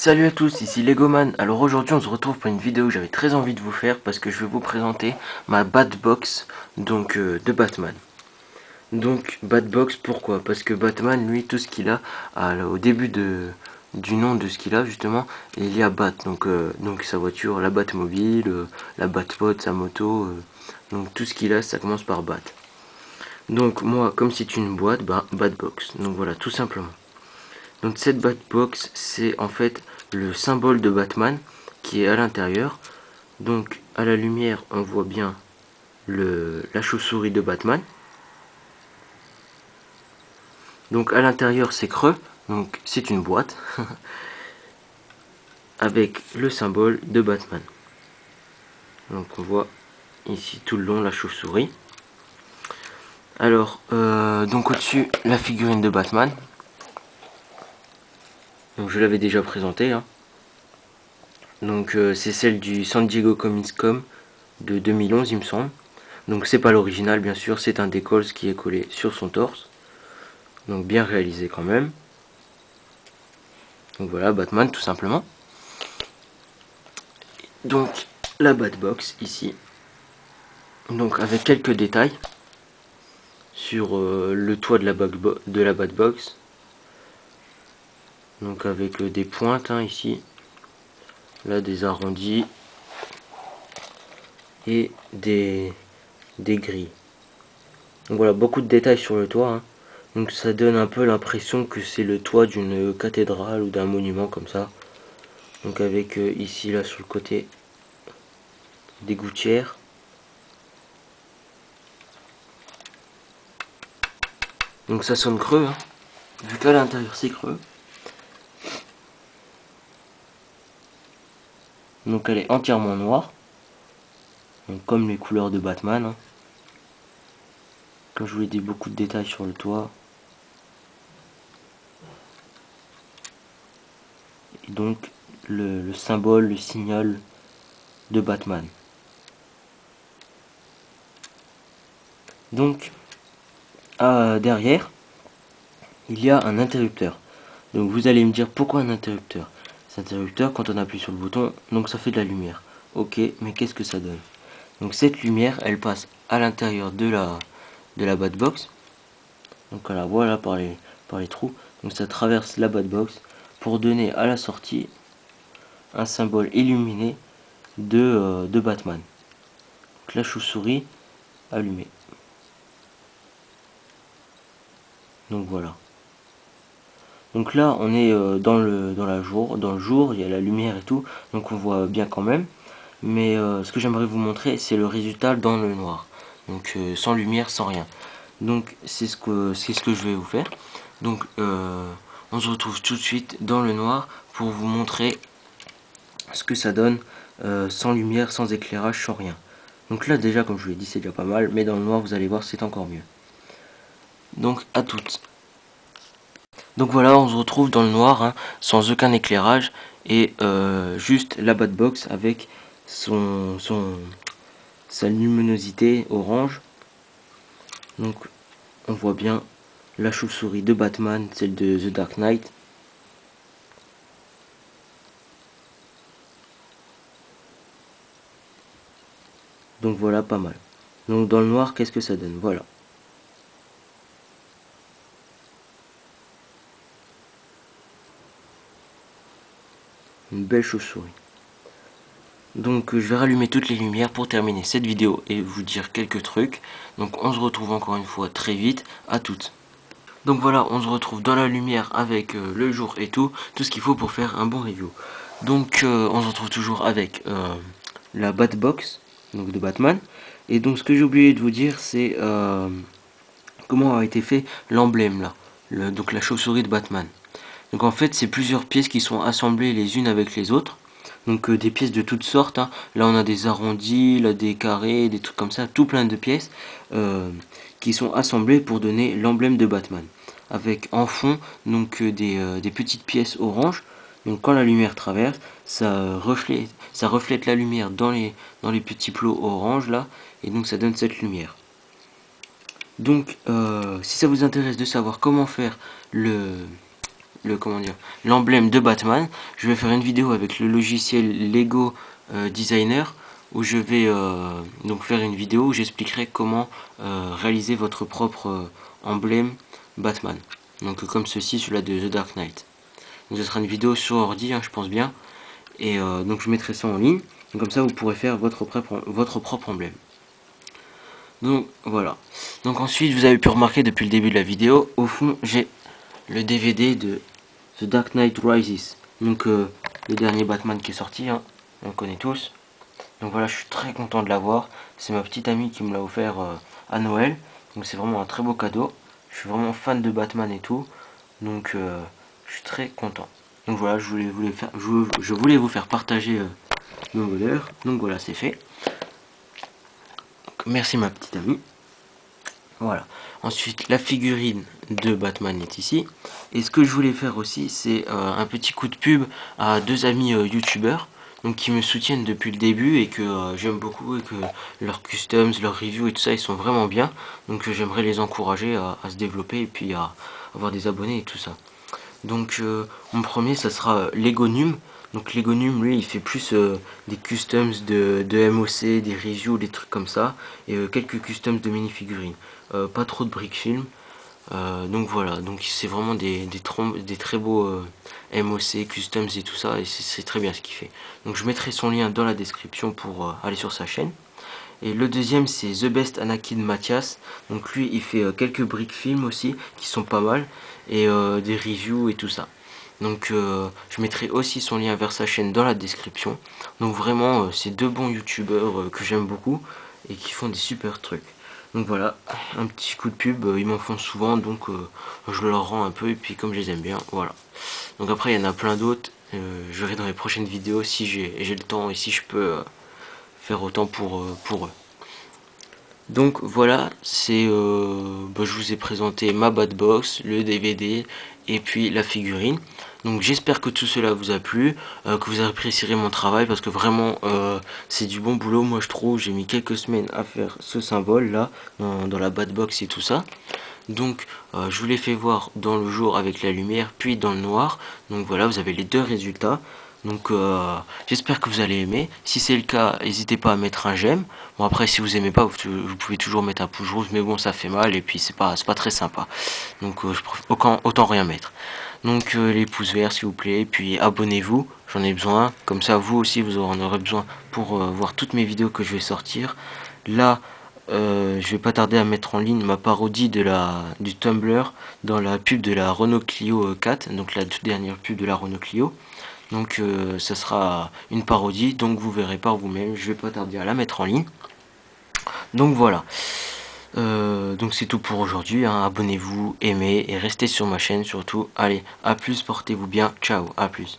Salut à tous, ici Legoman. Alors aujourd'hui on se retrouve pour une vidéo que j'avais très envie de vous faire parce que je vais vous présenter ma Batbox de Batman. Donc Batbox, pourquoi? Parce que Batman, lui, tout ce qu'il a, au début du nom de ce qu'il a justement, il y a Bat, donc sa voiture, la Batmobile, la Batpod, sa moto, donc tout ce qu'il a ça commence par Bat. Donc moi, comme c'est une boîte, Batbox, donc voilà, tout simplement. Donc cette Batbox, c'est en fait le symbole de Batman qui est à l'intérieur. Donc à la lumière, on voit bien la chauve-souris de Batman. Donc à l'intérieur, c'est creux, donc c'est une boîte avec le symbole de Batman. Donc on voit ici tout le long la chauve-souris. Alors, donc au-dessus, la figurine de Batman. Donc je l'avais déjà présentée, hein. Donc c'est celle du San Diego Comics Com de 2011, il me semble. Donc c'est pas l'original, bien sûr, c'est un décolle qui est collé sur son torse. Donc bien réalisé quand même. Donc voilà, Batman tout simplement. Donc la Batbox ici. Donc avec quelques détails sur le toit de la Batbox. Donc avec des pointes, hein, ici. Là des arrondis. Et des grilles. Donc voilà, beaucoup de détails sur le toit, hein. Donc ça donne un peu l'impression que c'est le toit d'une cathédrale ou d'un monument comme ça. Donc avec ici là sur le côté des gouttières. Donc ça sonne creux, hein, vu qu'à l'intérieur c'est creux. Donc elle est entièrement noire. Donc comme les couleurs de Batman, hein. Comme je vous l'ai dit, beaucoup de détails sur le toit. Et donc le symbole, le signal de Batman. Donc derrière, il y a un interrupteur. Donc vous allez me dire pourquoi un interrupteur? Cet interrupteur, quand on appuie sur le bouton, donc ça fait de la lumière. Ok, mais qu'est-ce que ça donne? Donc cette lumière, elle passe à l'intérieur de la Batbox. Donc on la voit là par les trous. Donc ça traverse la Batbox pour donner à la sortie un symbole illuminé de Batman. Donc la chauve-souris allumée. Donc voilà. Donc là on est dans le jour, il y a la lumière et tout, donc on voit bien quand même. Mais ce que j'aimerais vous montrer, c'est le résultat dans le noir. Donc sans lumière, sans rien. Donc c'est ce que je vais vous faire. Donc on se retrouve tout de suite dans le noir pour vous montrer ce que ça donne sans lumière, sans éclairage, sans rien. Donc là déjà, comme je vous l'ai dit, c'est déjà pas mal, mais dans le noir vous allez voir, c'est encore mieux. Donc à toutes. Donc voilà, on se retrouve dans le noir, hein, sans aucun éclairage, et juste la Batbox avec sa luminosité orange. Donc on voit bien la chauve-souris de Batman, celle de The Dark Knight. Donc voilà, pas mal. Donc dans le noir, qu'est-ce que ça donne? Voilà. Une belle chauve-souris. Donc je vais rallumer toutes les lumières pour terminer cette vidéo et vous dire quelques trucs. Donc on se retrouve encore une fois très vite. À toutes. Donc voilà, on se retrouve dans la lumière avec le jour et tout ce qu'il faut pour faire un bon review. Donc on se retrouve toujours avec la Batbox, donc de Batman. Et donc ce que j'ai oublié de vous dire, c'est comment a été fait l'emblème là, donc la chauve-souris de Batman. Donc en fait, c'est plusieurs pièces qui sont assemblées les unes avec les autres. Donc des pièces de toutes sortes, hein. Là on a des arrondis, là des carrés, des trucs comme ça, tout plein de pièces qui sont assemblées pour donner l'emblème de Batman. Avec en fond donc des petites pièces oranges. Donc quand la lumière traverse, ça reflète la lumière dans les petits plots orange là, et donc ça donne cette lumière. Donc si ça vous intéresse de savoir comment faire l'emblème de Batman. Je vais faire une vidéo avec le logiciel Lego Designer, où je vais donc faire une vidéo où j'expliquerai comment réaliser votre propre emblème Batman. Donc comme ceci, celui-là de The Dark Knight. Donc ce sera une vidéo sur ordi, hein, je pense bien. Et donc je mettrai ça en ligne. Donc, comme ça, vous pourrez faire votre propre emblème. Donc voilà. Donc ensuite, vous avez pu remarquer depuis le début de la vidéo, au fond, j'ai le DVD de The Dark Knight Rises. Donc le dernier Batman qui est sorti, hein, on le connaît tous. Donc voilà, je suis très content de l'avoir. C'est ma petite amie qui me l'a offert à Noël. Donc c'est vraiment un très beau cadeau. Je suis vraiment fan de Batman et tout. Donc je suis très content. Donc voilà, je voulais vous faire partager mon bonheur. Donc voilà, c'est fait. Donc, merci ma petite amie. Voilà. Ensuite, la figurine de Batman est ici. Et ce que je voulais faire aussi, c'est un petit coup de pub à deux amis youtubeurs, donc qui me soutiennent depuis le début et que j'aime beaucoup, et que leurs customs, leurs reviews et tout ça, ils sont vraiment bien. Donc j'aimerais les encourager à se développer et puis à avoir des abonnés et tout ça. Donc mon premier, ça sera Legonum. Donc Legonum, lui, il fait plus des customs de MOC, des reviews, des trucs comme ça, et quelques customs de minifigurines. Pas trop de brick film. Donc voilà, donc c'est vraiment des très beaux MOC, customs et tout ça, et c'est très bien ce qu'il fait. Donc je mettrai son lien dans la description pour aller sur sa chaîne. Et le deuxième, c'est The Best Anakin Mathias. Donc lui, il fait quelques brick films aussi qui sont pas mal, et des reviews et tout ça. Donc je mettrai aussi son lien vers sa chaîne dans la description. Donc vraiment, c'est deux bons youtubeurs que j'aime beaucoup et qui font des super trucs. Donc voilà, un petit coup de pub, ils m'en font souvent, donc je leur rends un peu, et puis comme je les aime bien, voilà. Donc après, il y en a plein d'autres, je verrai dans les prochaines vidéos si j'ai le temps et si je peux faire autant pour eux. Donc voilà, c'est je vous ai présenté ma Bat Box, le DVD et puis la figurine. Donc j'espère que tout cela vous a plu, que vous apprécierez mon travail, parce que vraiment c'est du bon boulot. Moi je trouve, j'ai mis quelques semaines à faire ce symbole là dans la Bat Box et tout ça. Donc je vous l'ai fait voir dans le jour avec la lumière, puis dans le noir. Donc voilà, vous avez les deux résultats. Donc j'espère que vous allez aimer. Si c'est le cas, n'hésitez pas à mettre un j'aime. Bon après, si vous aimez pas, vous pouvez toujours mettre un pouce rouge, mais bon, ça fait mal et puis c'est pas très sympa. Donc autant rien mettre. Donc les pouces verts s'il vous plaît, et puis abonnez-vous, j'en ai besoin. Comme ça vous aussi vous en aurez besoin pour voir toutes mes vidéos que je vais sortir. Là je vais pas tarder à mettre en ligne ma parodie du Tumblr dans la pub de la Renault Clio 4, donc la toute dernière pub de la Renault Clio. Donc ça sera une parodie, donc vous verrez par vous-même, je vais pas tarder à la mettre en ligne. Donc voilà, donc c'est tout pour aujourd'hui, hein. Abonnez-vous, aimez et restez sur ma chaîne surtout. Allez, à plus, portez-vous bien, ciao, à plus.